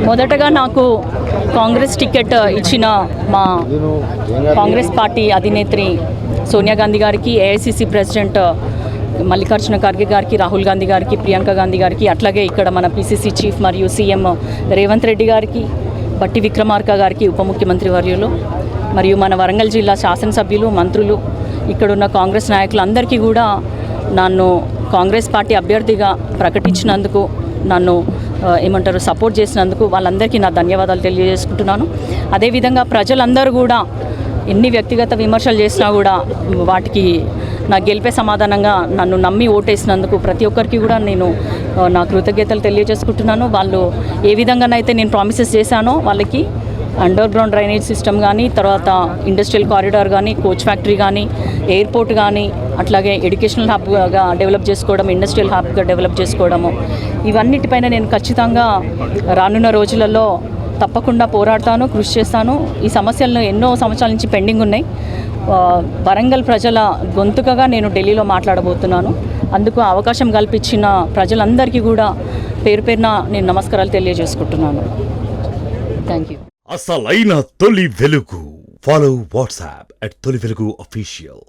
మొదటగా నాకు కాంగ్రెస్ టికెట్ ఇచ్చిన మా కాంగ్రెస్ పార్టీ అధినేత్రి సోనియా గాంధీ గారికి, ఏఐసిసి ప్రెసిడెంట్ మల్లికార్జున ఖర్గే గారికి, రాహుల్ గాంధీ గారికి, ప్రియాంక గాంధీ గారికి, అట్లాగే ఇక్కడ మన పిసిసి చీఫ్ మరియు సీఎం రేవంత్ రెడ్డి గారికి, బట్టి విక్రమార్క గారికి, ఉప ముఖ్యమంత్రి వర్యులు, మరియు మన వరంగల్ జిల్లా శాసనసభ్యులు, మంత్రులు, ఇక్కడున్న కాంగ్రెస్ నాయకులు అందరికీ కూడా నన్ను కాంగ్రెస్ పార్టీ అభ్యర్థిగా ప్రకటించినందుకు, నన్ను సపోర్ట్ చేసినందుకు వాళ్ళందరికీ నా ధన్యవాదాలు తెలియజేసుకుంటున్నాను. అదేవిధంగా ప్రజలందరూ కూడా ఎన్ని వ్యక్తిగత విమర్శలు చేసినా కూడా వాటికి నా గెలిపే సమాధానంగా నన్ను నమ్మి ఓటేసినందుకు ప్రతి ఒక్కరికి కూడా నేను నా కృతజ్ఞతలు తెలియజేసుకుంటున్నాను. వాళ్ళు ఏ విధంగానైతే నేను ప్రామిసెస్ చేశానో వాళ్ళకి అండర్ గ్రౌండ్ డ్రైనేజ్ సిస్టమ్ కానీ, తర్వాత ఇండస్ట్రియల్ కారిడార్ కానీ, కోచ్ ఫ్యాక్టరీ కానీ, ఎయిర్పోర్ట్ కానీ, అట్లాగే ఎడ్యుకేషనల్ హబ్గా డెవలప్ చేసుకోవడం, ఇండస్ట్రియల్ హబ్గా డెవలప్ చేసుకోవడము, ఇవన్నిటిపైన నేను ఖచ్చితంగా రానున్న రోజులలో తప్పకుండా పోరాడతాను, కృషి చేస్తాను. ఈ సమస్యలను ఎన్నో సంవత్సరాల నుంచి పెండింగ్ ఉన్నాయి. వరంగల్ ప్రజల గొంతుకగా నేను ఢిల్లీలో మాట్లాడబోతున్నాను. అందుకు అవకాశం కల్పించిన ప్రజలందరికీ కూడా పేరు పేరున నేను నమస్కారాలు తెలియజేసుకుంటున్నాను. Thank you. అసలైన తొలి వెలుగు. ఫాలో వాట్సాప్ @తొలి వెలుగు official.